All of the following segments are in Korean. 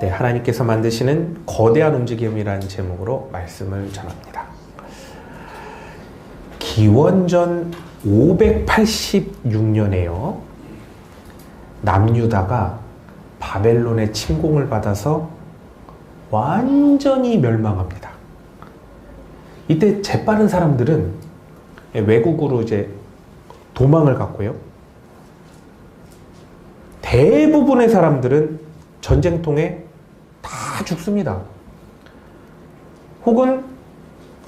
네, 하나님께서 만드시는 거대한 움직임이라는 제목으로 말씀을 전합니다. 기원전 586년에요. 남유다가 바벨론의 침공을 받아서 완전히 멸망합니다. 이때 재빠른 사람들은 외국으로 이제 도망을 갔고요. 대부분의 사람들은 전쟁통에 다 죽습니다. 혹은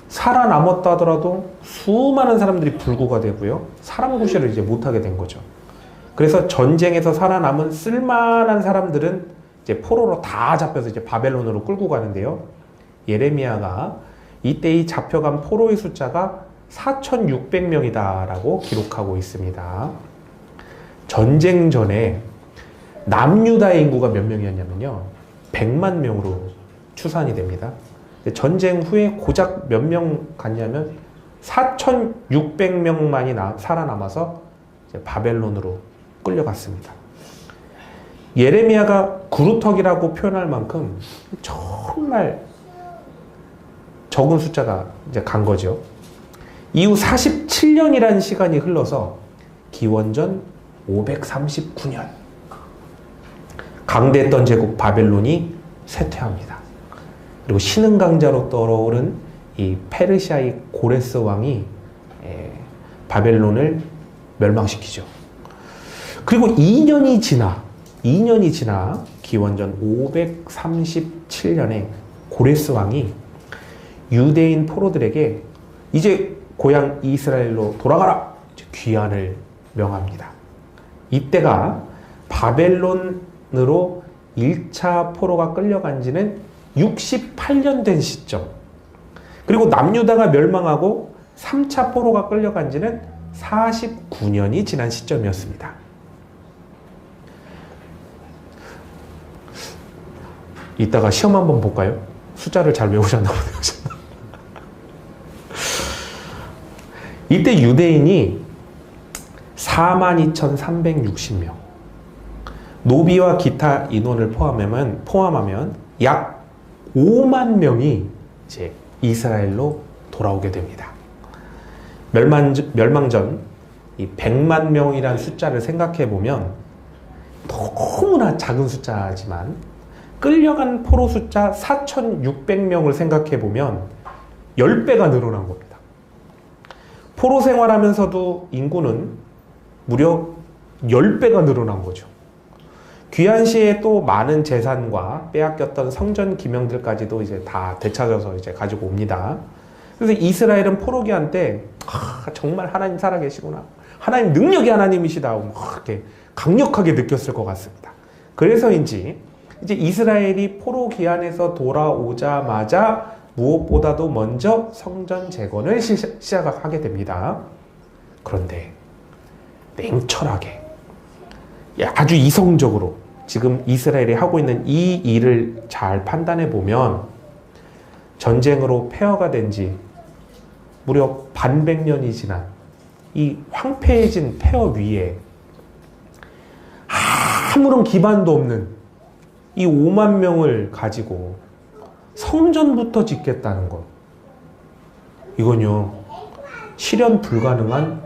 살아남았다 하더라도 수많은 사람들이 불구가 되고요. 사람 구실을 이제 못하게 된 거죠. 그래서 전쟁에서 살아남은 쓸만한 사람들은 이제 포로로 다 잡혀서 이제 바벨론으로 끌고 가는데요. 예레미야가 이때 이 잡혀간 포로의 숫자가 4,600명이다라고 기록하고 있습니다. 전쟁 전에 남유다의 인구가 몇 명이었냐면요. 100만 명으로 추산이 됩니다. 전쟁 후에 고작 몇 명 갔냐면 4,600명만이 살아남아서 이제 바벨론으로 끌려갔습니다. 예레미야가 구루터기라고 표현할 만큼 정말 적은 숫자가 이제 간 거죠. 이후 47년이라는 시간이 흘러서 기원전 539년 강대했던 제국 바벨론이 쇠퇴합니다. 그리고 신흥강자로 떠오른 이 페르시아의 고레스 왕이 바벨론을 멸망시키죠. 그리고 2년이 지나 기원전 537년에 고레스 왕이 유대인 포로들에게 이제 고향 이스라엘로 돌아가라! 귀환을 명합니다. 이때가 바벨론으로 1차 포로가 끌려간 지는 68년 된 시점. 그리고 남유다가 멸망하고 3차 포로가 끌려간 지는 49년이 지난 시점이었습니다. 이따가 시험 한번 볼까요? 숫자를 잘 외우셨나 보네요. 이때 유대인이 42,360명, 노비와 기타 인원을 포함하면 약 5만 명이 이제 이스라엘로 돌아오게 됩니다. 멸망 전 이 100만 명이라는 숫자를 생각해 보면 너무나 작은 숫자지만 끌려간 포로 숫자 4,600명을 생각해 보면 10배가 늘어난 겁니다. 포로 생활하면서도 인구는 무려 10배가 늘어난 거죠. 귀환 시에 또 많은 재산과 빼앗겼던 성전 기명들까지도 이제 다 되찾아서 이제 가지고 옵니다. 그래서 이스라엘은 포로 귀환 때 정말 하나님 살아계시구나. 하나님 능력이 하나님이시다. 이렇게 강력하게 느꼈을 것 같습니다. 그래서인지 이제 이스라엘이 포로 귀환에서 돌아오자마자 무엇보다도 먼저 성전 재건을 시작하게 됩니다. 그런데 냉철하게 아주 이성적으로 지금 이스라엘이 하고 있는 이 일을 잘 판단해 보면 전쟁으로 폐허가 된 지 무려 반백년이 지난 이 황폐해진 폐허 위에 아무런 기반도 없는 이 5만 명을 가지고 성전부터 짓겠다는 것, 이건요 실현 불가능한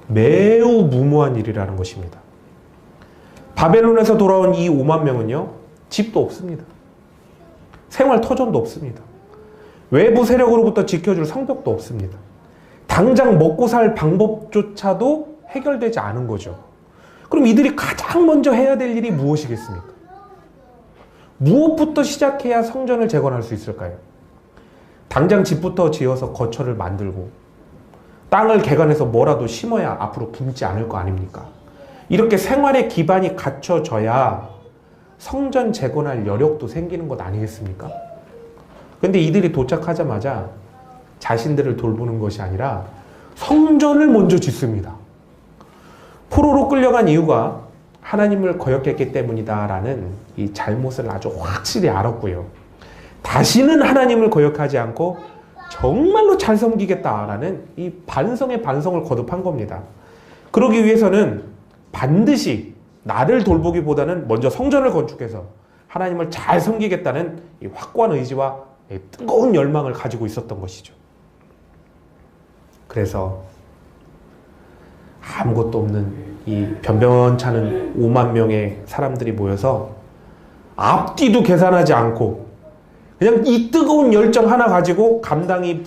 매우 무모한 일이라는 것입니다. 바벨론에서 돌아온 이 5만 명은요 집도 없습니다. 생활 터전도 없습니다. 외부 세력으로부터 지켜줄 성벽도 없습니다. 당장 먹고 살 방법조차도 해결되지 않은 거죠. 그럼 이들이 가장 먼저 해야 될 일이 무엇이겠습니까? 무엇부터 시작해야 성전을 재건할 수 있을까요? 당장 집부터 지어서 거처를 만들고 땅을 개간해서 뭐라도 심어야 앞으로 굶지 않을 거 아닙니까? 이렇게 생활의 기반이 갖춰져야 성전 재건할 여력도 생기는 것 아니겠습니까? 근데 이들이 도착하자마자 자신들을 돌보는 것이 아니라 성전을 먼저 짓습니다. 포로로 끌려간 이유가 하나님을 거역했기 때문이다라는 이 잘못을 아주 확실히 알았고요. 다시는 하나님을 거역하지 않고 정말로 잘 섬기겠다라는 이 반성의 반성을 거듭한 겁니다. 그러기 위해서는 반드시 나를 돌보기보다는 먼저 성전을 건축해서 하나님을 잘 섬기겠다는 이 확고한 의지와 뜨거운 열망을 가지고 있었던 것이죠. 그래서 아무것도 없는 이 변변찮은 5만 명의 사람들이 모여서 앞뒤도 계산하지 않고 그냥 이 뜨거운 열정 하나 가지고 감당이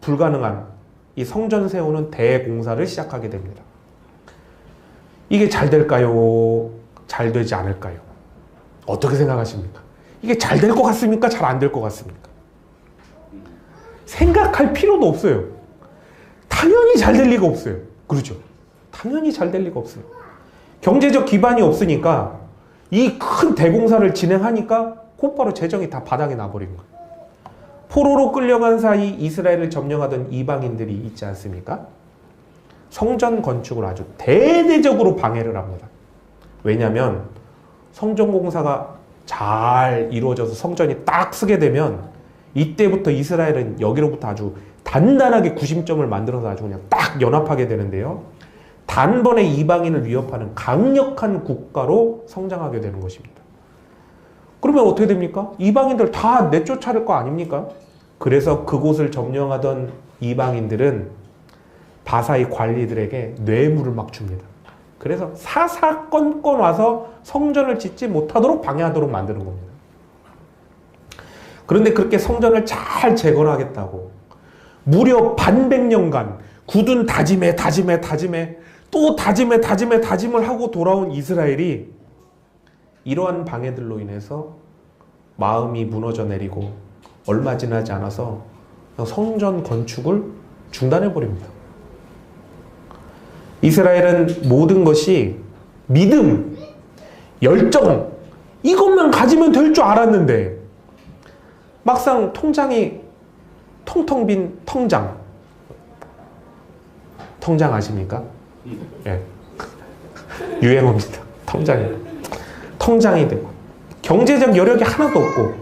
불가능한 이 성전 세우는 대공사를 시작하게 됩니다. 이게 잘 될까요? 잘 되지 않을까요? 어떻게 생각하십니까? 이게 잘 될 것 같습니까? 잘 안 될 것 같습니까? 생각할 필요도 없어요. 당연히 잘 될 리가 없어요. 그렇죠? 당연히 잘 될 리가 없어요. 경제적 기반이 없으니까 이 큰 대공사를 진행하니까 곧바로 재정이 다 바닥에 나버린 거예요. 포로로 끌려간 사이 이스라엘을 점령하던 이방인들이 있지 않습니까? 성전 건축을 아주 대대적으로 방해를 합니다. 왜냐하면 성전 공사가 잘 이루어져서 성전이 딱 쓰게 되면 이때부터 이스라엘은 여기로부터 아주 단단하게 구심점을 만들어서 아주 그냥 딱 연합하게 되는데요. 단번에 이방인을 위협하는 강력한 국가로 성장하게 되는 것입니다. 그러면 어떻게 됩니까? 이방인들 다 내쫓아낼 거 아닙니까? 그래서 그곳을 점령하던 이방인들은 바사의 관리들에게 뇌물을 막 줍니다. 그래서 사사건건 와서 성전을 짓지 못하도록 방해하도록 만드는 겁니다. 그런데 그렇게 성전을 잘 재건하겠다고 무려 반백년간 굳은 다짐에 또 다짐을 하고 돌아온 이스라엘이 이러한 방해들로 인해서 마음이 무너져 내리고 얼마 지나지 않아서 성전 건축을 중단해버립니다. 이스라엘은 모든 것이 믿음, 열정 이것만 가지면 될 줄 알았는데 막상 통장이 텅텅 빈 통장 아십니까? 예. 유행어입니다. 통장이 되고 경제적 여력이 하나도 없고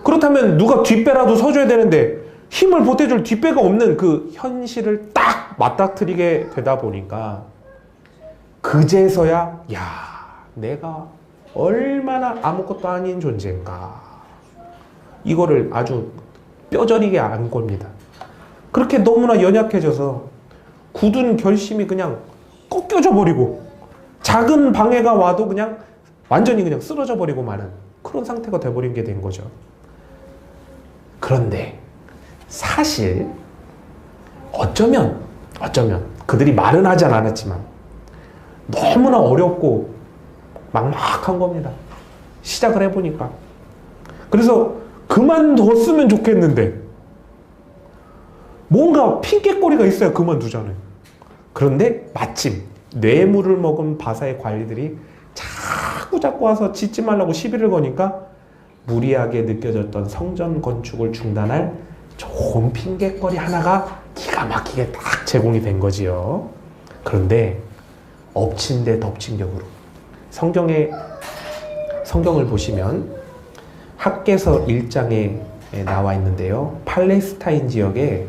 그렇다면 누가 뒷배라도 서줘야 되는데 힘을 보태줄 뒷배가 없는 그 현실을 딱 맞닥뜨리게 되다 보니까 그제서야 내가 얼마나 아무것도 아닌 존재인가 이거를 아주 뼈저리게 안 겁니다. 그렇게 너무나 연약해져서 굳은 결심이 그냥 꺾여져 버리고 작은 방해가 와도 그냥 완전히 그냥 쓰러져 버리고 마는 그런 상태가 돼버린 게 된 거죠. 그런데 사실 어쩌면 그들이 말은 하지 않았지만 너무나 어렵고 막막한 겁니다. 시작을 해보니까. 그래서 그만뒀으면 좋겠는데 뭔가 핑계거리가 있어야 그만두잖아요. 그런데 마침 뇌물을 먹은 바사의 관리들이 자꾸 와서 짓지 말라고 시비를 거니까 무리하게 느껴졌던 성전 건축을 중단할 좋은 핑계거리 하나가 기가 막히게 딱 제공이 된 거지요. 그런데 엎친 데 덮친 격으로 성경을 보시면 학개서 1장에 나와 있는데요. 팔레스타인 지역에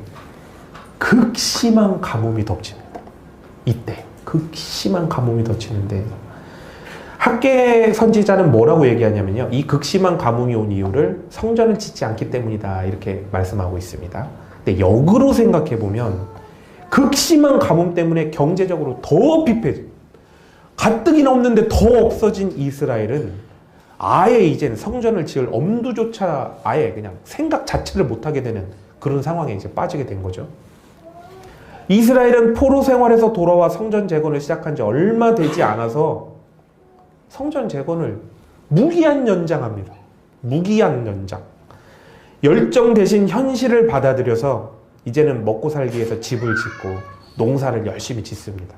극심한 가뭄이 덮칩니다. 이때 극심한 가뭄이 덮치는데 학개 선지자는 뭐라고 얘기하냐면요. 이 극심한 가뭄이 온 이유를 성전을 짓지 않기 때문이다 이렇게 말씀하고 있습니다. 근데 역으로 생각해보면 극심한 가뭄 때문에 경제적으로 더 피폐해져 가뜩이나 없는데 더 없어진 이스라엘은 아예 이제는 성전을 지을 엄두조차 아예 그냥 생각 자체를 못하게 되는 그런 상황에 이제 빠지게 된 거죠. 이스라엘은 포로 생활에서 돌아와 성전 재건을 시작한 지 얼마 되지 않아서 성전 재건을 무기한 연장합니다. 무기한 연장. 열정 대신 현실을 받아들여서 이제는 먹고 살기 위해서 집을 짓고 농사를 열심히 짓습니다.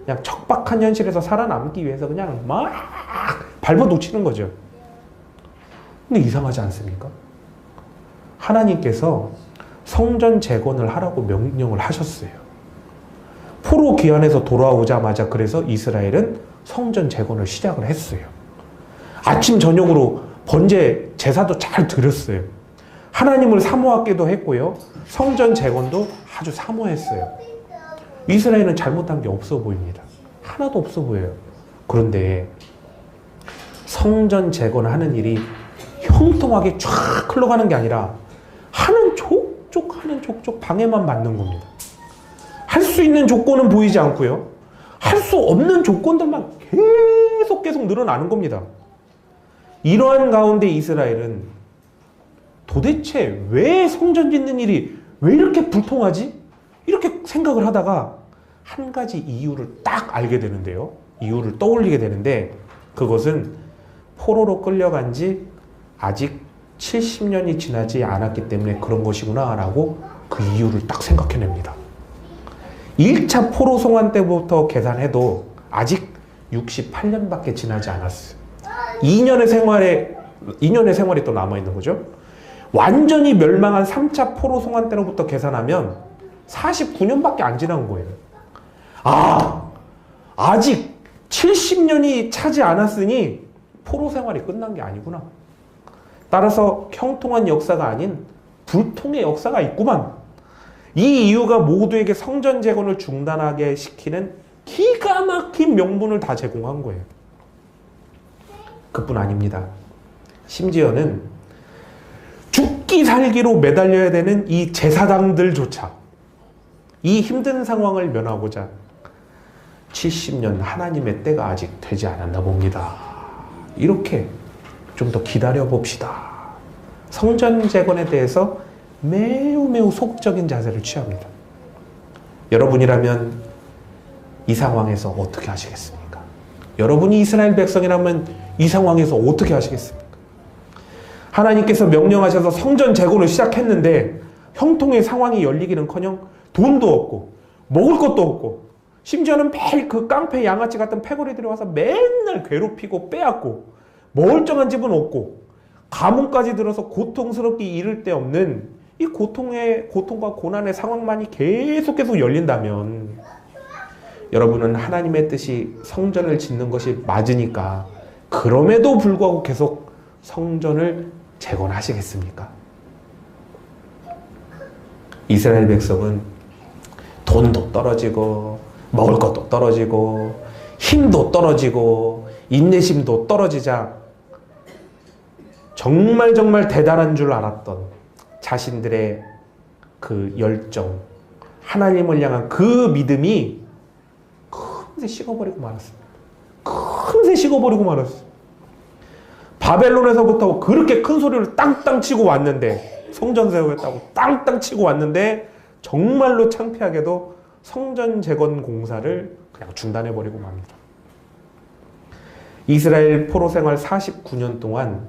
그냥 척박한 현실에서 살아남기 위해서 그냥 막 밟아 놓치는 거죠. 근데 이상하지 않습니까? 하나님께서 성전 재건을 하라고 명령을 하셨어요. 포로 귀환에서 돌아오자마자 그래서 이스라엘은 성전 재건을 시작을 했어요. 아침 저녁으로 번제 제사도 잘 드렸어요. 하나님을 사모하기도 했고요. 성전 재건도 아주 사모했어요. 이스라엘은 잘못한 게 없어 보입니다. 하나도 없어 보여요. 그런데 성전 재건을 하는 일이 형통하게 쫙 흘러가는 게 아니라 하는 족족 방해만 받는 겁니다. 할 수 있는 조건은 보이지 않고요. 할 수 없는 조건들만 계속 늘어나는 겁니다. 이러한 가운데 이스라엘은 도대체 왜 성전 짓는 일이 왜 이렇게 불통하지? 이렇게 생각을 하다가 한 가지 이유를 딱 알게 되는데요. 이유를 떠올리게 되는데 그것은 포로로 끌려간 지 아직 70년이 지나지 않았기 때문에 그런 것이구나 라고 그 이유를 딱 생각해냅니다. 1차 포로 송환 때부터 계산해도 아직 68년밖에 지나지 않았어요. 2년의 생활이 또 남아있는 거죠. 완전히 멸망한 3차 포로 송환 때로부터 계산하면 49년밖에 안 지난 거예요. 아직 70년이 차지 않았으니 포로 생활이 끝난 게 아니구나. 따라서 형통한 역사가 아닌 불통의 역사가 있구만. 이 이유가 모두에게 성전 재건을 중단하게 시키는 기가 막힌 명분을 다 제공한 거예요. 그뿐 아닙니다. 심지어는 죽기 살기로 매달려야 되는 이 제사장들조차 이 힘든 상황을 면하고자 70년 하나님의 때가 아직 되지 않았나 봅니다. 이렇게 좀 더 기다려 봅시다. 성전 재건에 대해서 매우 소극적인 자세를 취합니다. 여러분이라면 이 상황에서 어떻게 하시겠습니까? 여러분이 이스라엘 백성이라면 이 상황에서 어떻게 하시겠습니까? 하나님께서 명령하셔서 성전 재건을 시작했는데 형통의 상황이 열리기는커녕 돈도 없고 먹을 것도 없고 심지어는 매일 그 깡패 양아치 같은 패거리들이 와서 맨날 괴롭히고 빼앗고 멀쩡한 집은 없고 가뭄까지 들어서 고통스럽게 이를 데 없는 이 고통과 고난의 상황만이 계속 열린다면 여러분은 하나님의 뜻이 성전을 짓는 것이 맞으니까 그럼에도 불구하고 계속 성전을 재건하시겠습니까? 이스라엘 백성은 돈도 떨어지고 먹을 것도 떨어지고 힘도 떨어지고 인내심도 떨어지자 정말 대단한 줄 알았던 자신들의 그 열정, 하나님을 향한 그 믿음이 금세 식어버리고 말았습니다. 금세 식어버리고 말았어요. 바벨론에서부터 그렇게 큰 소리를 땅땅 치고 왔는데, 성전 세우겠다고 땅땅 치고 왔는데 정말로 창피하게도 성전 재건 공사를 그냥 중단해버리고 맙니다. 이스라엘 포로 생활 49년 동안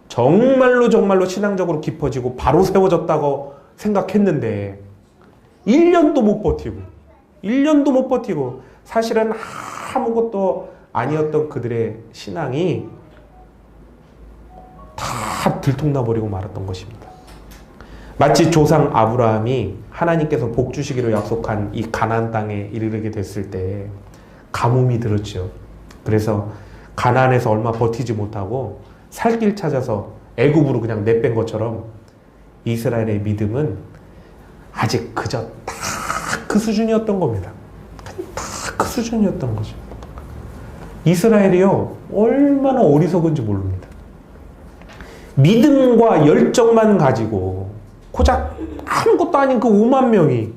정말로 신앙적으로 깊어지고 바로 세워졌다고 생각했는데 1년도 못 버티고 사실은 아무것도 아니었던 그들의 신앙이 다 들통나버리고 말았던 것입니다. 마치 조상 아브라함이 하나님께서 복 주시기로 약속한 이 가나안 땅에 이르게 됐을 때 가뭄이 들었죠. 그래서 가나안에서 얼마 버티지 못하고 살 길 찾아서 애굽으로 그냥 내뺀 것처럼 이스라엘의 믿음은 아직 그저 딱 그 수준이었던 겁니다. 딱 그 수준이었던 거죠. 이스라엘이요, 얼마나 어리석은지 모릅니다. 믿음과 열정만 가지고 고작 아무것도 아닌 그 5만 명이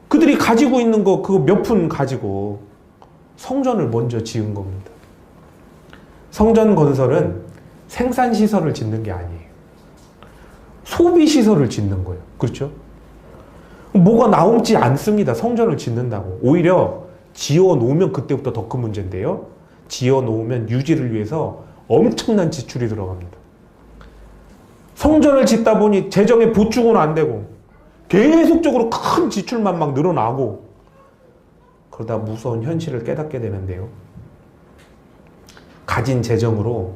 그들이 가지고 있는 거 그거 몇 푼 가지고 성전을 먼저 지은 겁니다. 성전 건설은 생산시설을 짓는 게 아니에요. 소비시설을 짓는 거예요. 그렇죠? 뭐가 나오지 않습니다. 성전을 짓는다고. 오히려 지어놓으면 그때부터 더 큰 문제인데요. 지어놓으면 유지를 위해서 엄청난 지출이 들어갑니다. 성전을 짓다 보니 재정에 보충은 안 되고 계속적으로 큰 지출만 막 늘어나고 그러다 무서운 현실을 깨닫게 되는데요. 가진 재정으로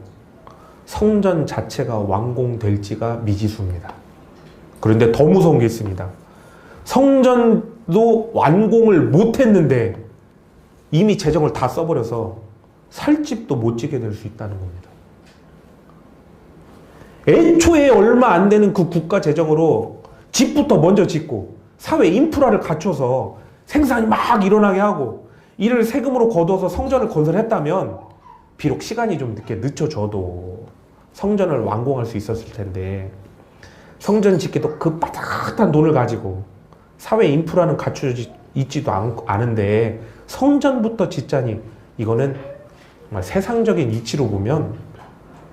성전 자체가 완공될지가 미지수입니다. 그런데 더 무서운 게 있습니다. 성전도 완공을 못했는데 이미 재정을 다 써버려서 살 집도 못 지게 될 수 있다는 겁니다. 애초에 얼마 안 되는 그 국가 재정으로 집부터 먼저 짓고 사회 인프라를 갖춰서 생산이 막 일어나게 하고 이를 세금으로 거둬서 성전을 건설했다면 비록 시간이 좀 늦춰져도 성전을 완공할 수 있었을 텐데 성전 짓기도 그 빠듯한 돈을 가지고 사회 인프라는 갖춰져 있지도 않은데 성전부터 짓자니 이거는 정말 세상적인 이치로 보면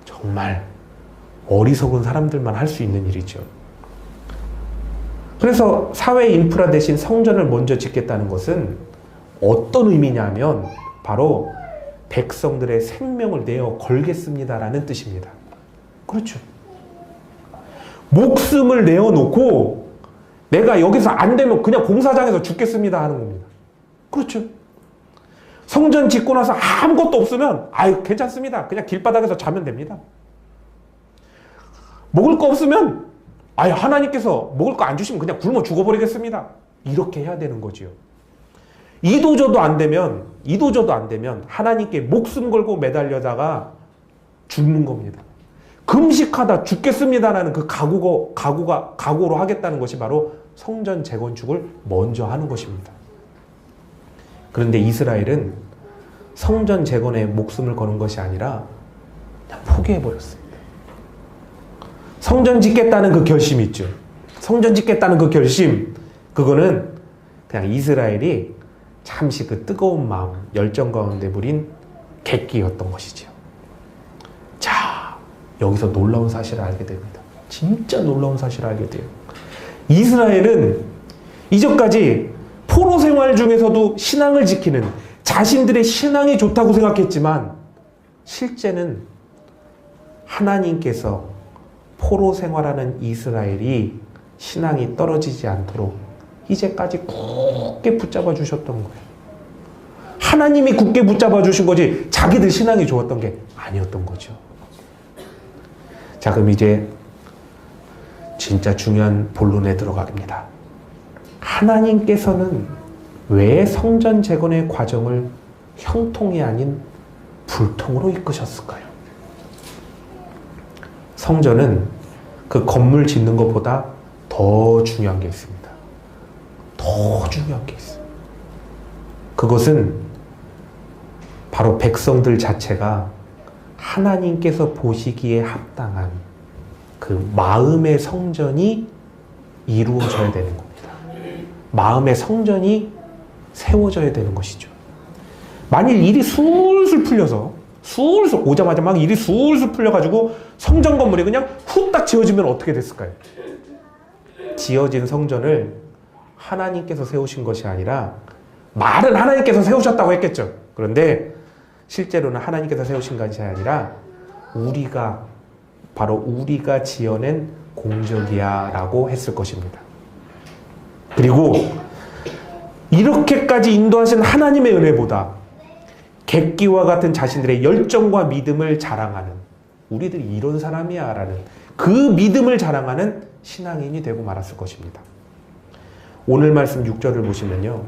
정말 어리석은 사람들만 할 수 있는 일이죠. 그래서 사회 인프라 대신 성전을 먼저 짓겠다는 것은 어떤 의미냐면 바로 백성들의 생명을 내어 걸겠습니다라는 뜻입니다. 그렇죠. 목숨을 내어놓고 내가 여기서 안 되면 그냥 공사장에서 죽겠습니다 하는 겁니다. 그렇죠. 성전 짓고 나서 아무것도 없으면 아유 괜찮습니다. 그냥 길바닥에서 자면 됩니다. 먹을 거 없으면 아유 하나님께서 먹을 거 안 주시면 그냥 굶어 죽어버리겠습니다. 이렇게 해야 되는 거지요. 이도저도 안 되면 하나님께 목숨 걸고 매달려다가 죽는 겁니다. 금식하다 죽겠습니다라는 그 각오로 하겠다는 것이 바로 성전 재건축을 먼저 하는 것입니다. 그런데 이스라엘은 성전 재건에 목숨을 거는 것이 아니라 그냥 포기해버렸습니다. 성전 짓겠다는 그 결심 있죠. 성전 짓겠다는 그 결심, 그거는 그냥 이스라엘이 잠시 그 뜨거운 마음, 열정 가운데 부린 객기였던 것이죠. 자, 여기서 놀라운 사실을 알게 됩니다. 진짜 놀라운 사실을 알게 돼요. 이스라엘은 이전까지 포로 생활 중에서도 신앙을 지키는 자신들의 신앙이 좋다고 생각했지만 실제는 하나님께서 포로 생활하는 이스라엘이 신앙이 떨어지지 않도록 이제까지 굳게 붙잡아 주셨던 거예요. 하나님이 굳게 붙잡아 주신 거지 자기들 신앙이 좋았던 게 아니었던 거죠. 자, 그럼 이제 진짜 중요한 본론에 들어갑니다. 하나님께서는 왜 성전 재건의 과정을 형통이 아닌 불통으로 이끄셨을까요? 성전은 그 건물 짓는 것보다 더 중요한 게 있습니다. 더 중요한 게 있어요. 그것은 바로 백성들 자체가 하나님께서 보시기에 합당한 그 마음의 성전이 이루어져야 되는 겁니다. 마음의 성전이 세워져야 되는 것이죠. 만일 일이 술술 풀려서 오자마자 막 일이 술술 풀려가지고 성전 건물이 그냥 후딱 지어지면 어떻게 됐을까요? 지어진 성전을 하나님께서 세우신 것이 아니라 말은 하나님께서 세우셨다고 했겠죠. 그런데 실제로는 하나님께서 세우신 것이 아니라 우리가 지어낸 공적이야 라고 했을 것입니다. 그리고 이렇게까지 인도하신 하나님의 은혜보다 객기와 같은 자신들의 열정과 믿음을 자랑하는, 우리들이 이런 사람이야 라는 그 믿음을 자랑하는 신앙인이 되고 말았을 것입니다. 오늘 말씀 6절을 보시면요,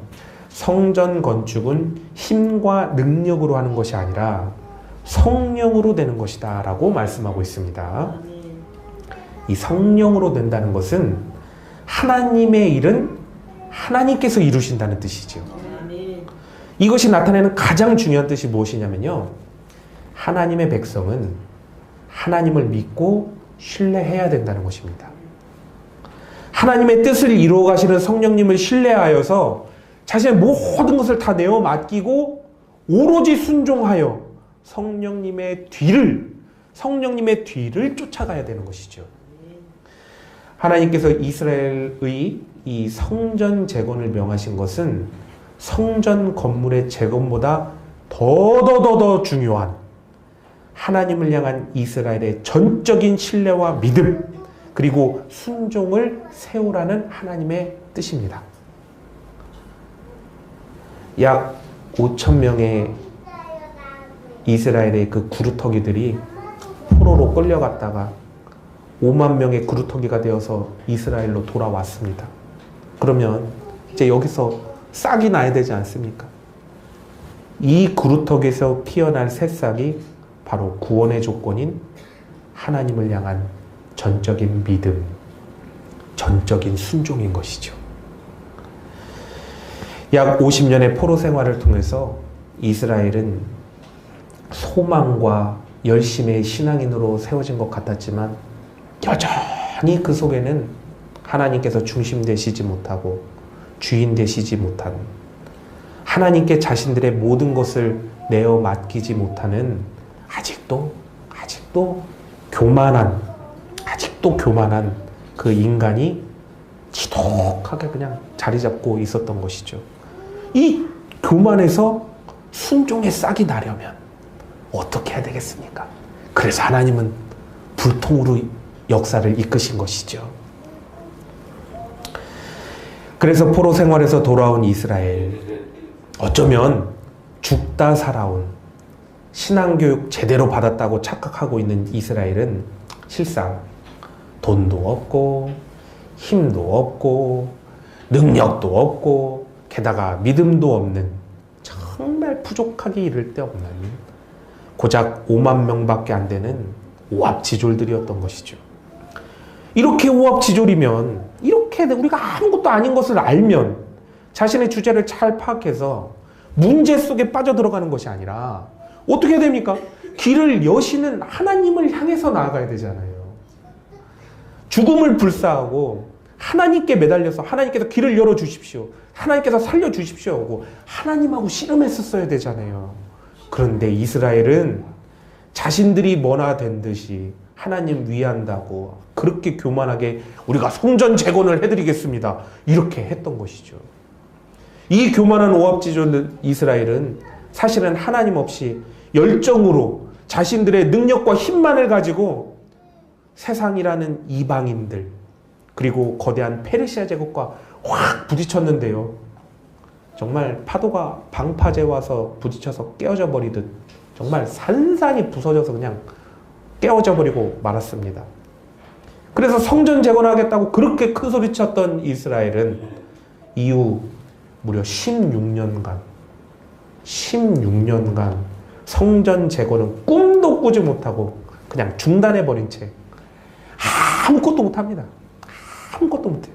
성전 건축은 힘과 능력으로 하는 것이 아니라 성령으로 되는 것이다 라고 말씀하고 있습니다. 이 성령으로 된다는 것은 하나님의 일은 하나님께서 이루신다는 뜻이죠. 이것이 나타내는 가장 중요한 뜻이 무엇이냐면요, 하나님의 백성은 하나님을 믿고 신뢰해야 된다는 것입니다. 하나님의 뜻을 이루어 가시는 성령님을 신뢰하여서 자신의 모든 것을 다 내어 맡기고 오로지 순종하여 성령님의 뒤를 쫓아가야 되는 것이죠. 하나님께서 이스라엘의 이 성전 재건을 명하신 것은 성전 건물의 재건보다 더 중요한 하나님을 향한 이스라엘의 전적인 신뢰와 믿음, 그리고 순종을 세우라는 하나님의 뜻입니다. 약 5,000명의 이스라엘의 그 구루터기들이 포로로 끌려갔다가 5만 명의 구루터기가 되어서 이스라엘로 돌아왔습니다. 그러면 이제 여기서 싹이 나야 되지 않습니까? 이 구루터기에서 피어난 새싹이 바로 구원의 조건인 하나님을 향한 전적인 믿음, 전적인 순종인 것이죠. 약 50년의 포로 생활을 통해서 이스라엘은 소망과 열심의 신앙인으로 세워진 것 같았지만 여전히 그 속에는 하나님께서 중심 되시지 못하고 주인 되시지 못하는, 하나님께 자신들의 모든 것을 내어 맡기지 못하는 아직도 교만한 그 인간이 지독하게 그냥 자리 잡고 있었던 것이죠. 이 교만에서 순종의 싹이 나려면 어떻게 해야 되겠습니까? 그래서 하나님은 불통으로 역사를 이끄신 것이죠. 그래서 포로 생활에서 돌아온 이스라엘, 어쩌면 죽다 살아온, 신앙교육 제대로 받았다고 착각하고 있는 이스라엘은 실상 돈도 없고 힘도 없고 능력도 없고 게다가 믿음도 없는, 정말 부족하기 이를 데 없는 고작 5만 명밖에 안 되는 오합지졸들이었던 것이죠. 이렇게 오합지졸이면, 이렇게 우리가 아무것도 아닌 것을 알면 자신의 주제를 잘 파악해서 문제 속에 빠져들어가는 것이 아니라 어떻게 됩니까? 길을 여시는 하나님을 향해서 나아가야 되잖아요. 죽음을 불사하고 하나님께 매달려서 하나님께서 길을 열어주십시오, 하나님께서 살려주십시오 하고 하나님하고 씨름했었어야 되잖아요. 그런데 이스라엘은 자신들이 뭐나 된 듯이 하나님 위한다고 그렇게 교만하게 우리가 성전 재건을 해드리겠습니다 이렇게 했던 것이죠. 이 교만한 오합지졸 이스라엘은 사실은 하나님 없이 열정으로 자신들의 능력과 힘만을 가지고 세상이라는 이방인들, 그리고 거대한 페르시아 제국과 확 부딪혔는데요. 정말 파도가 방파제 와서 부딪혀서 깨어져 버리듯 정말 산산이 부서져서 그냥 깨어져 버리고 말았습니다. 그래서 성전 재건하겠다고 그렇게 큰 소리 쳤던 이스라엘은 이후 무려 16년간 성전 재건은 꿈도 꾸지 못하고 그냥 중단해버린 채 아무것도 못합니다. 아무것도 못해요.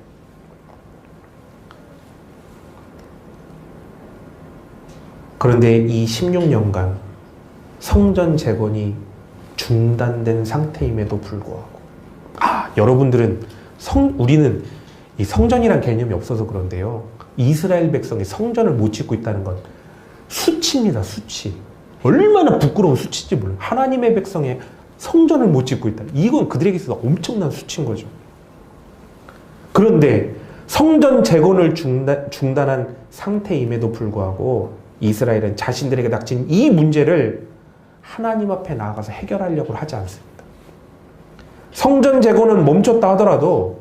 그런데 이 16년간 성전 재건이 중단된 상태임에도 불구하고, 여러분들은 우리는 이 성전이란 개념이 없어서 그런데요, 이스라엘 백성이 성전을 못 짓고 있다는 건 수치입니다. 수치. 얼마나 부끄러운 수치인지 몰라요. 하나님의 백성의 성전을 못 짓고 있다. 이건 그들에게 있어서 엄청난 수치인 거죠. 그런데 성전 재건을 중단한 상태임에도 불구하고 이스라엘은 자신들에게 닥친 이 문제를 하나님 앞에 나아가서 해결하려고 하지 않습니다. 성전 재건은 멈췄다 하더라도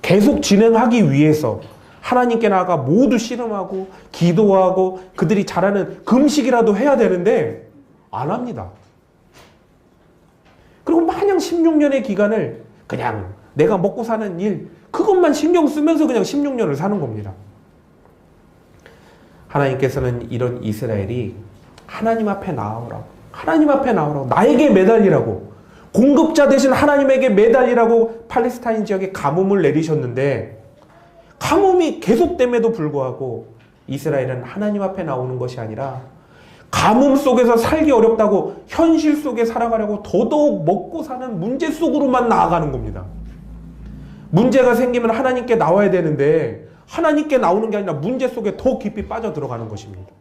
계속 진행하기 위해서 하나님께 나아가 모두 씨름하고 기도하고 그들이 잘하는 금식이라도 해야 되는데 안 합니다. 그리고 마냥 16년의 기간을 그냥 내가 먹고 사는 일, 그것만 신경 쓰면서 그냥 16년을 사는 겁니다. 하나님께서는 이런 이스라엘이 하나님 앞에 나오라고, 나에게 매달리라고, 공급자 대신 하나님에게 매달리라고 팔레스타인 지역에 가뭄을 내리셨는데, 가뭄이 계속됨에도 불구하고 이스라엘은 하나님 앞에 나오는 것이 아니라 가뭄 속에서 살기 어렵다고 현실 속에 살아가려고 더더욱 먹고 사는 문제 속으로만 나아가는 겁니다. 문제가 생기면 하나님께 나와야 되는데 하나님께 나오는 게 아니라 문제 속에 더 깊이 빠져 들어가는 것입니다.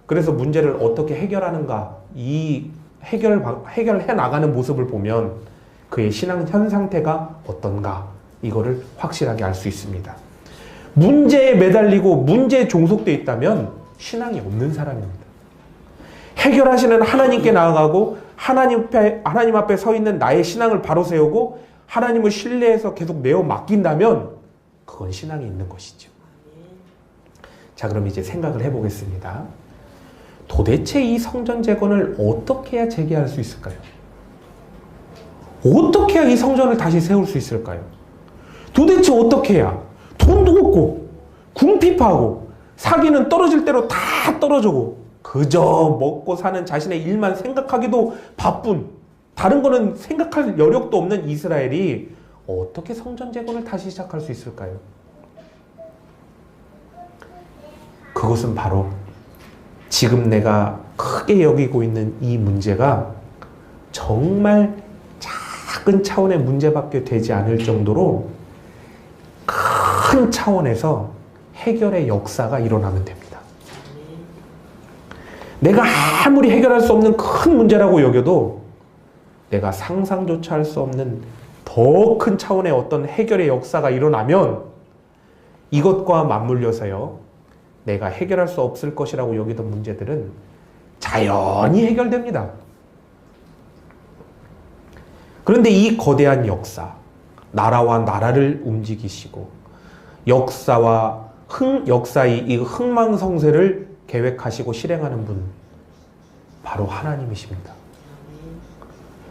그래서 문제를 어떻게 해결하는가, 이 해결해 나가는 모습을 보면 그의 신앙 현 상태가 어떤가, 이거를 확실하게 알 수 있습니다. 문제에 매달리고 문제에 종속되어 있다면 신앙이 없는 사람입니다. 해결하시는 하나님께 나아가고 하나님 앞에 서 있는 나의 신앙을 바로 세우고 하나님을 신뢰해서 계속 내어 맡긴다면 그건 신앙이 있는 것이죠. 자, 그럼 이제 생각을 해보겠습니다. 도대체 이 성전 재건을 어떻게 해야 재개할 수 있을까요? 어떻게 해야 이 성전을 다시 세울 수 있을까요? 도대체 어떻게 해야 돈도 없고 궁핍하고 사기는 떨어질 대로 다 떨어지고 그저 먹고 사는 자신의 일만 생각하기도 바쁜, 다른 거는 생각할 여력도 없는 이스라엘이 어떻게 성전 재건을 다시 시작할 수 있을까요? 그것은 바로 지금 내가 크게 여기고 있는 이 문제가 정말 작은 차원의 문제밖에 되지 않을 정도로 큰 차원에서 해결의 역사가 일어나면 됩니다. 내가 아무리 해결할 수 없는 큰 문제라고 여겨도 내가 상상조차 할 수 없는 더 큰 차원의 어떤 해결의 역사가 일어나면 이것과 맞물려서요, 내가 해결할 수 없을 것이라고 여기던 문제들은 자연히 해결됩니다. 그런데 이 거대한 역사, 나라와 나라를 움직이시고 역사의 이 흥망성쇠를 계획하시고 실행하는 분, 바로 하나님이십니다.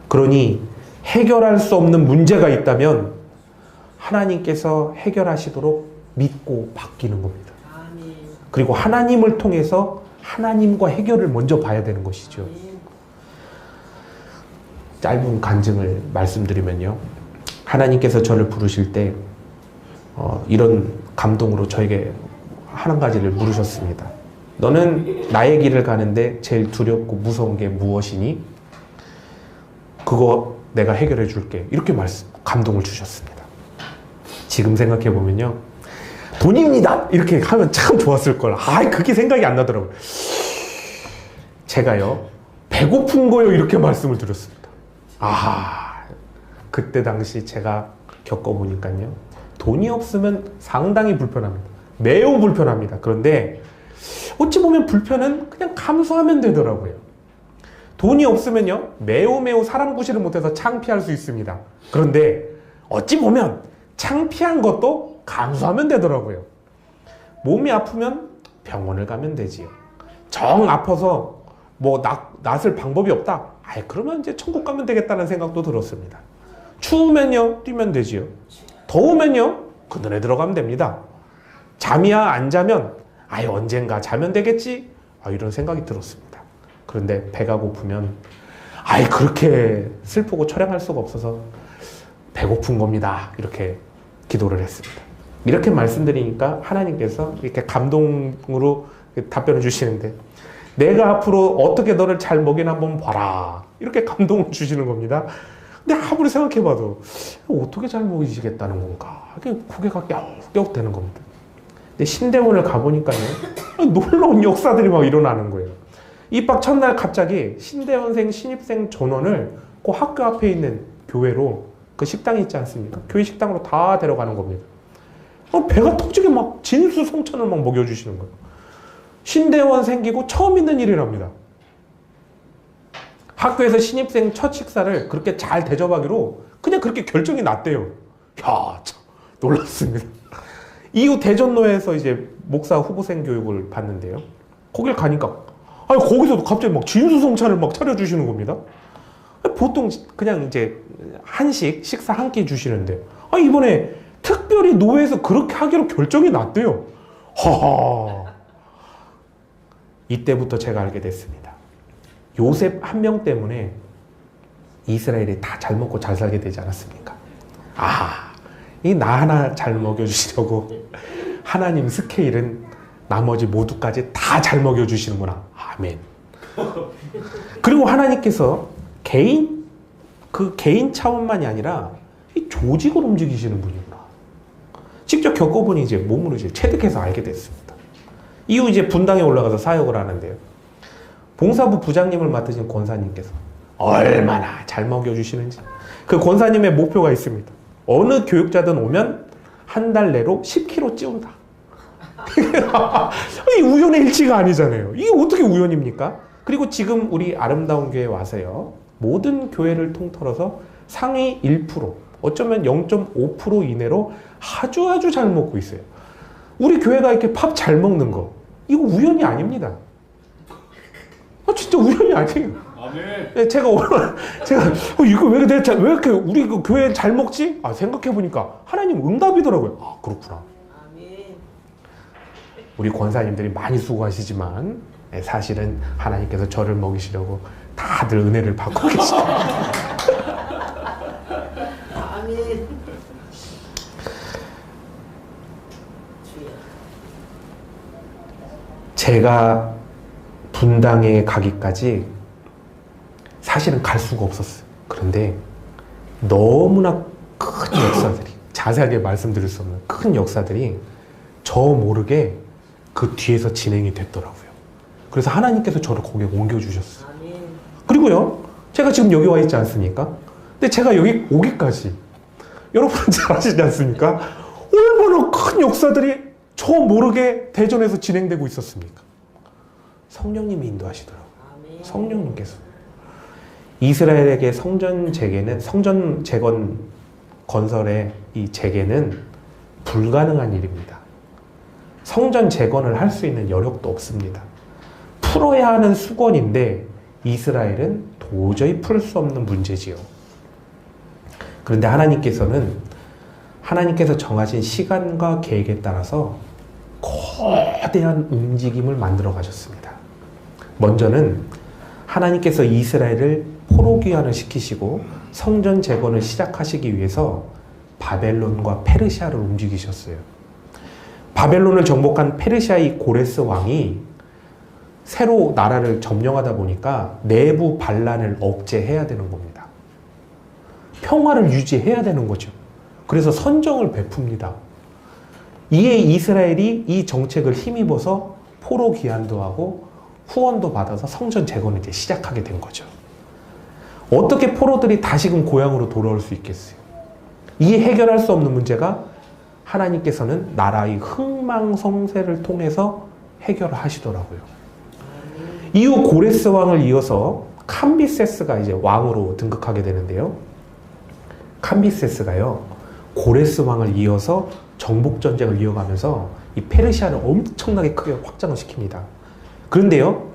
그러니 해결할 수 없는 문제가 있다면 하나님께서 해결하시도록 믿고 맡기는 겁니다. 그리고 하나님을 통해서 하나님과 해결을 먼저 봐야 되는 것이죠. 짧은 간증을 말씀드리면요, 하나님께서 저를 부르실 때 이런 감동으로 저에게 한 가지를 물으셨습니다. 너는 나의 길을 가는데 제일 두렵고 무서운 게 무엇이니? 그거 내가 해결해 줄게. 이렇게 감동을 주셨습니다. 지금 생각해 보면요, 돈입니다! 이렇게 하면 참 좋았을 걸. 그게 생각이 안 나더라고요. 제가요, 배고픈 거요, 이렇게 말씀을 드렸습니다. 그때 당시 제가 겪어보니까요, 돈이 없으면 상당히 불편합니다. 매우 불편합니다. 그런데 어찌 보면 불편은 그냥 감수하면 되더라고요. 돈이 없으면요, 매우 사람 구실을 못해서 창피할 수 있습니다. 그런데 어찌 보면 창피한 것도 감수하면 되더라고요. 몸이 아프면 병원을 가면 되지요. 정 아파서 낫을 방법이 없다? 그러면 이제 천국 가면 되겠다는 생각도 들었습니다. 추우면요, 뛰면 되지요. 더우면요, 그늘에 들어가면 됩니다. 잠이야 안 자면 언젠가 자면 되겠지? 이런 생각이 들었습니다. 그런데 배가 고프면 그렇게 슬프고 처량할 수가 없어서 배고픈 겁니다. 이렇게 기도를 했습니다. 이렇게 말씀드리니까 하나님께서 이렇게 감동으로 답변을 주시는데, 내가 앞으로 어떻게 너를 잘 먹이나 한번 봐라, 이렇게 감동을 주시는 겁니다. 근데 아무리 생각해봐도 어떻게 잘 먹이시겠다는 건가, 고개가 갸웃갸웃 되는 겁니다. 근데 신대원을 가보니까요, 놀라운 역사들이 막 일어나는 거예요. 입학 첫날 갑자기 신대원생 신입생 전원을 그 학교 앞에 있는 교회로, 그 식당이 있지 않습니까? 교회 식당으로 다 데려가는 겁니다. 배가 터지게 막 진수성찬을 막 먹여주시는 거예요. 신대원 생기고 처음 있는 일이랍니다. 학교에서 신입생 첫 식사를 그렇게 잘 대접하기로 그냥 그렇게 결정이 났대요. 참 놀랐습니다. 이후 대전로에서 이제 목사 후보생 교육을 받는데요, 거길 가니까 거기서도 갑자기 막 진수성찬을 막 차려주시는 겁니다. 보통 그냥 이제 한식, 식사 한 끼 주시는데, 이번에 특별히 노회에서 그렇게 하기로 결정이 났대요. 이때부터 제가 알게 됐습니다. 요셉 한 명 때문에 이스라엘이 다 잘 먹고 잘 살게 되지 않았습니까? 이 나 하나 잘 먹여주시려고 하나님 스케일은 나머지 모두까지 다 잘 먹여주시는구나. 아멘. 그리고 하나님께서 개인 차원만이 아니라 이 조직을 움직이시는 분이구나. 직접 겪어보니 이제 몸으로 이제 체득해서 알게 됐습니다. 이후 이제 분당에 올라가서 사역을 하는데요, 봉사부 부장님을 맡으신 권사님께서 얼마나 잘 먹여주시는지, 그 권사님의 목표가 있습니다. 어느 교육자든 오면 한 달 내로 10kg 찌운다. 이 우연의 일치가 아니잖아요. 이게 어떻게 우연입니까? 그리고 지금 우리 아름다운 교회에 와서요, 모든 교회를 통틀어서 상위 1%, 어쩌면 0.5% 이내로 아주 잘 먹고 있어요. 우리 교회가 이렇게 밥 잘 먹는 거, 이거 우연이 아닙니다. 진짜 우연이 아니에요. 네, 제가 이거 왜 이렇게 우리 그 교회 잘 먹지? 생각해보니까 하나님 응답이더라고요. 그렇구나. 우리 권사님들이 많이 수고하시지만 사실은 하나님께서 저를 먹이시려고 다들 은혜를 받고 계십니다. 아멘. 제가 분당에 가기까지 사실은 갈 수가 없었어요. 그런데 너무나 큰 역사들이, 자세하게 말씀드릴 수 없는 큰 역사들이 저 모르게 그 뒤에서 진행이 됐더라고요. 그래서 하나님께서 저를 거기에 옮겨주셨어요. 그리고요, 제가 지금 여기 와 있지 않습니까? 근데 제가 여기 오기까지 여러분은 잘 아시지 않습니까? 얼마나 큰 역사들이 저 모르게 대전에서 진행되고 있었습니까? 성령님이 인도하시더라고요. 성령님께서. 이스라엘에게 성전 재건 건설의 이 재개는 불가능한 일입니다. 성전 재건을 할 수 있는 여력도 없습니다. 풀어야 하는 수건인데 이스라엘은 도저히 풀 수 없는 문제지요. 그런데 하나님께서 정하신 시간과 계획에 따라서 거대한 움직임을 만들어 가셨습니다. 먼저는 하나님께서 이스라엘을 포로 귀환을 시키시고 성전 재건을 시작하시기 위해서 바벨론과 페르시아를 움직이셨어요. 바벨론을 정복한 페르시아의 고레스 왕이 새로 나라를 점령하다 보니까 내부 반란을 억제해야 되는 겁니다. 평화를 유지해야 되는 거죠. 그래서 선정을 베풉니다. 이에 이스라엘이 이 정책을 힘입어서 포로 귀환도 하고 후원도 받아서 성전 재건을 이제 시작하게 된 거죠. 어떻게 포로들이 다시금 고향으로 돌아올 수 있겠어요? 이에 해결할 수 없는 문제가 하나님께서는 나라의 흥망성쇠를 통해서 해결을 하시더라고요. 이후 고레스 왕을 이어서 캄비세스가 이제 왕으로 등극하게 되는데요. 캄비세스가요, 고레스 왕을 이어서 정복 전쟁을 이어가면서 이 페르시아를 엄청나게 크게 확장을 시킵니다. 그런데요,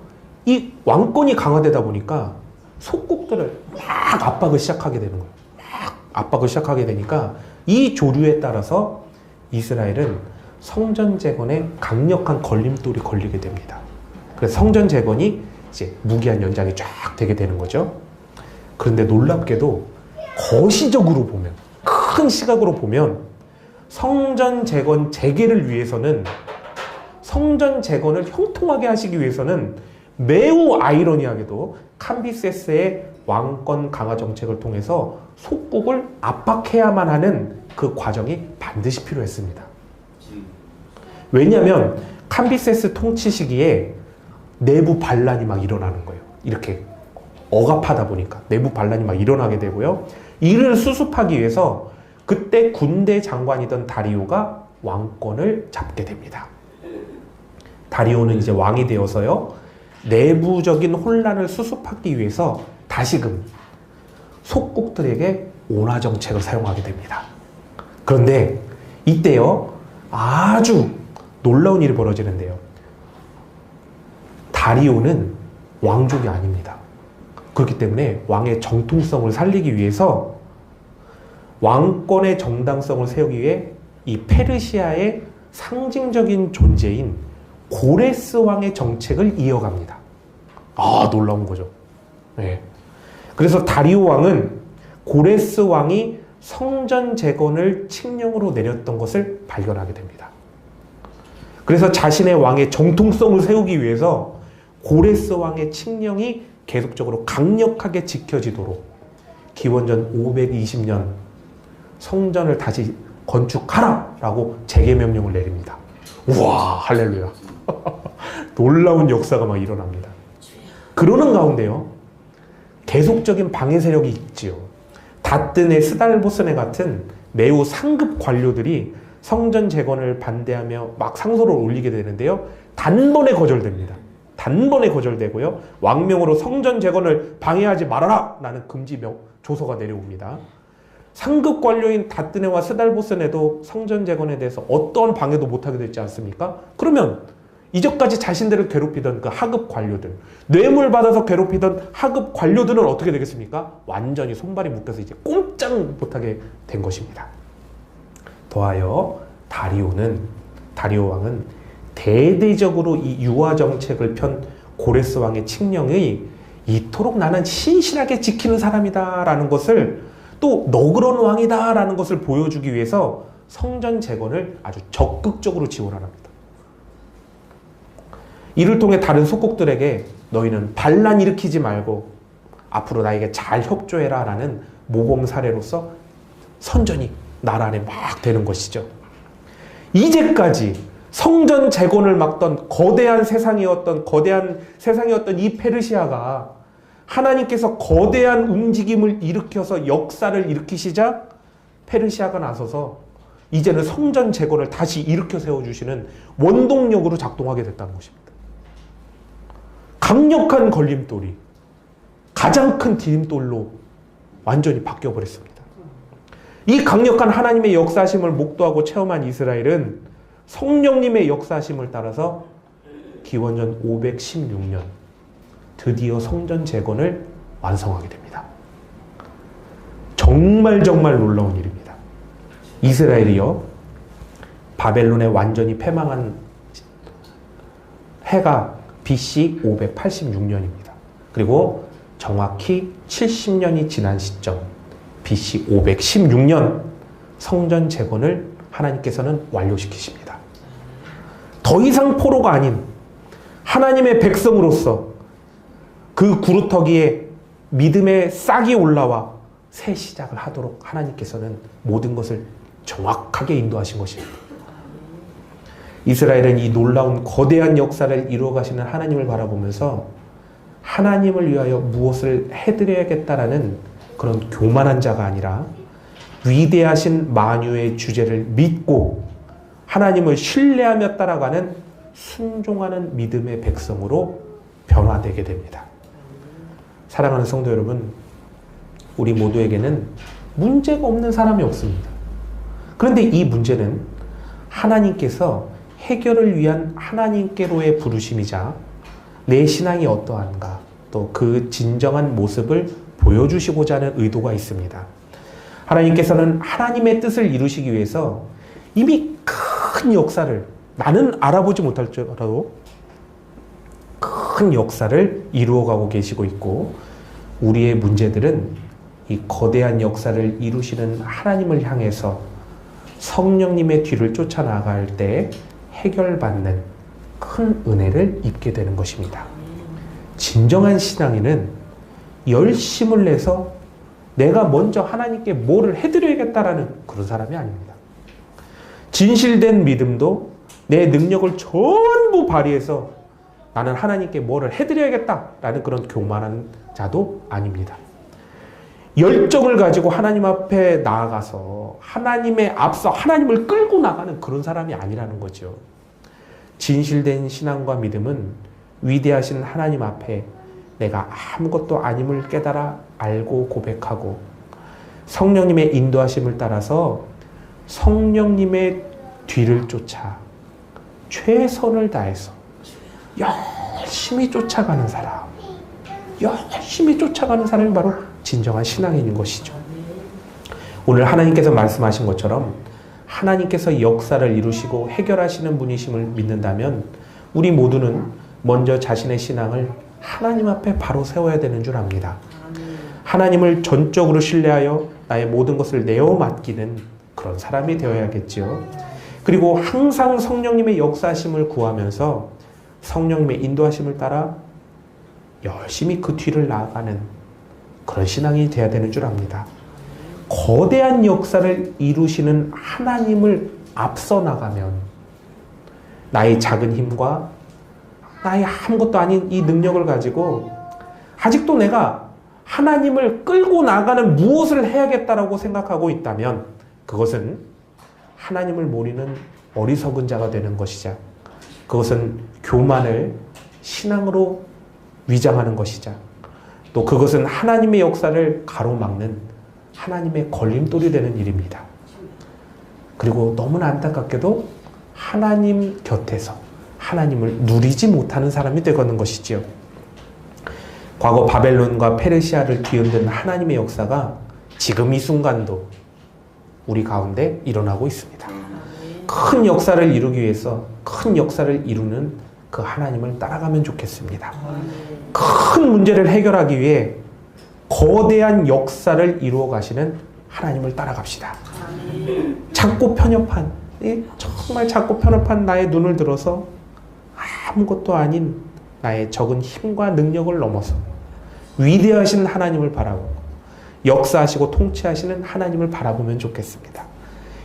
이 왕권이 강화되다 보니까 속국들을 막 압박을 시작하게 되는 거예요. 막 압박을 시작하게 되니까 이 조류에 따라서 이스라엘은 성전 재건에 강력한 걸림돌이 걸리게 됩니다. 그래서 성전 재건이 이제 무기한 연장이 쫙 되게 되는 거죠. 그런데 놀랍게도 거시적으로 보면, 큰 시각으로 보면 성전 재건 재개를 위해서는, 성전 재건을 형통하게 하시기 위해서는 매우 아이러니하게도 캄비세스의 왕권 강화 정책을 통해서 속국을 압박해야만 하는 그 과정이 반드시 필요했습니다. 왜냐하면 캄비세스 통치 시기에 내부 반란이 막 일어나는 거예요. 이렇게 억압하다 보니까 내부 반란이 막 일어나게 되고요. 이를 수습하기 위해서 그때 군대 장관이던 다리오가 왕권을 잡게 됩니다. 다리오는 이제 왕이 되어서요, 내부적인 혼란을 수습하기 위해서 다시금 속국들에게 온화 정책을 사용하게 됩니다. 그런데 이때요, 아주 놀라운 일이 벌어지는데요. 다리오는 왕족이 아닙니다. 그렇기 때문에 왕의 정통성을 살리기 위해서, 왕권의 정당성을 세우기 위해 이 페르시아의 상징적인 존재인 고레스 왕의 정책을 이어갑니다. 아, 놀라운 거죠. 네. 그래서 다리오 왕은 고레스 왕이 성전 재건을 칙령으로 내렸던 것을 발견하게 됩니다. 그래서 자신의 왕의 정통성을 세우기 위해서 고레스 왕의 칙령이 계속적으로 강력하게 지켜지도록 기원전 520년 성전을 다시 건축하라! 라고 재개명령을 내립니다. 우와, 할렐루야. 놀라운 역사가 막 일어납니다. 그러는 가운데요, 계속적인 방해 세력이 있지요. 다뜨네, 스달보스네 같은 매우 상급 관료들이 성전 재건을 반대하며 막 상소를 올리게 되는데요, 단번에 거절됩니다. 단번에 거절되고요, 왕명으로 성전 재건을 방해하지 말아라! 라는 금지 조서가 내려옵니다. 상급 관료인 다뜨네와 스달보스네도 성전 재건에 대해서 어떤 방해도 못하게 됐지 않습니까? 그러면 이전까지 자신들을 괴롭히던 그 하급 관료들, 뇌물 받아서 괴롭히던 하급 관료들은 어떻게 되겠습니까? 완전히 손발이 묶여서 이제 꼼짝 못하게 된 것입니다. 더하여 다리오 왕은 대대적으로 이 유화 정책을 편 고레스 왕의 칙령이 이토록 나는 신실하게 지키는 사람이다 라는 것을, 또 너그러운 왕이다 라는 것을 보여주기 위해서 성전 재건을 아주 적극적으로 지원합니다. 이를 통해 다른 속국들에게 너희는 반란 일으키지 말고 앞으로 나에게 잘 협조해라 라는 모범 사례로서 선전이 나라 안에 막 되는 것이죠. 이제까지 성전 재건을 막던 거대한 세상이었던 이 페르시아가 하나님께서 거대한 움직임을 일으켜서 역사를 일으키시자 페르시아가 나서서 이제는 성전 재건을 다시 일으켜 세워주시는 원동력으로 작동하게 됐다는 것입니다. 강력한 걸림돌이 가장 큰 디딤돌로 완전히 바뀌어버렸습니다. 이 강력한 하나님의 역사하심을 목도하고 체험한 이스라엘은 성령님의 역사하심을 따라서 기원전 516년 드디어 성전 재건을 완성하게 됩니다. 정말 놀라운 일입니다. 이스라엘이요, 바벨론에 완전히 패망한 해가 BC 586년입니다. 그리고 정확히 70년이 지난 시점 BC 516년 성전 재건을 하나님께서는 완료시키십니다. 더 이상 포로가 아닌 하나님의 백성으로서 그 구루터기에 믿음의 싹이 올라와 새 시작을 하도록 하나님께서는 모든 것을 정확하게 인도하신 것입니다. 이스라엘은 이 놀라운 거대한 역사를 이루어 가시는 하나님을 바라보면서 하나님을 위하여 무엇을 해드려야겠다라는 그런 교만한 자가 아니라 위대하신 만유의 주제를 믿고 하나님을 신뢰하며 따라가는 순종하는 믿음의 백성으로 변화되게 됩니다. 사랑하는 성도 여러분, 우리 모두에게는 문제가 없는 사람이 없습니다. 그런데 이 문제는 하나님께서 해결을 위한 하나님께로의 부르심이자 내 신앙이 어떠한가, 또 그 진정한 모습을 보여주시고자 하는 의도가 있습니다. 하나님께서는 하나님의 뜻을 이루시기 위해서 이미 큰 역사를, 나는 알아보지 못할지라도 큰 역사를 이루어가고 계시고 있고, 우리의 문제들은 이 거대한 역사를 이루시는 하나님을 향해서 성령님의 뒤를 쫓아나갈 때 해결받는 큰 은혜를 입게 되는 것입니다. 진정한 신앙인은 열심을 내서 내가 먼저 하나님께 뭐를 해드려야겠다라는 그런 사람이 아닙니다. 진실된 믿음도 내 능력을 전부 발휘해서 나는 하나님께 뭐를 해드려야겠다라는 그런 교만한 자도 아닙니다. 열정을 가지고 하나님 앞에 나아가서 하나님의 앞서 하나님을 끌고 나가는 그런 사람이 아니라는 거죠. 진실된 신앙과 믿음은 위대하신 하나님 앞에 내가 아무것도 아님을 깨달아 알고 고백하고 성령님의 인도하심을 따라서 성령님의 뒤를 쫓아 최선을 다해서 열심히 쫓아가는 사람, 열심히 쫓아가는 사람이 바로 진정한 신앙인인 것이죠. 오늘 하나님께서 말씀하신 것처럼 하나님께서 역사를 이루시고 해결하시는 분이심을 믿는다면 우리 모두는 먼저 자신의 신앙을 하나님 앞에 바로 세워야 되는 줄 압니다. 하나님을 전적으로 신뢰하여 나의 모든 것을 내어 맡기는 그런 사람이 되어야겠지요. 그리고 항상 성령님의 역사하심을 구하면서 성령님의 인도하심을 따라 열심히 그 뒤를 나아가는 그런 신앙이 되어야 되는 줄 압니다. 거대한 역사를 이루시는 하나님을 앞서 나가면 나의 작은 힘과 나의 아무것도 아닌 이 능력을 가지고 아직도 내가 하나님을 끌고 나가는 무엇을 해야겠다라고 생각하고 있다면 그것은 하나님을 모르는 어리석은 자가 되는 것이자 그것은 교만을 신앙으로 위장하는 것이자 또 그것은 하나님의 역사를 가로막는 하나님의 걸림돌이 되는 일입니다. 그리고 너무나 안타깝게도 하나님 곁에서 하나님을 누리지 못하는 사람이 되는 것이지요. 과거 바벨론과 페르시아를 뒤흔든 하나님의 역사가 지금 이 순간도 우리 가운데 일어나고 있습니다. 큰 역사를 이루기 위해서 큰 역사를 이루는 그 하나님을 따라가면 좋겠습니다. 큰 문제를 해결하기 위해 거대한 역사를 이루어 가시는 하나님을 따라갑시다. 작고 편협한, 정말 작고 편협한 나의 눈을 들어서 아무것도 아닌 나의 적은 힘과 능력을 넘어서 위대하신 하나님을 바라보고 역사하시고 통치하시는 하나님을 바라보면 좋겠습니다.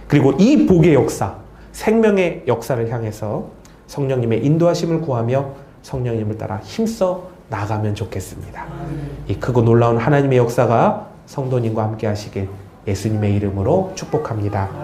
그리고 이 복의 역사, 생명의 역사를 향해서 성령님의 인도하심을 구하며 성령님을 따라 힘써 나가면 좋겠습니다. 이 크고 놀라운 하나님의 역사가 성도님과 함께 하시길 예수님의 이름으로 축복합니다.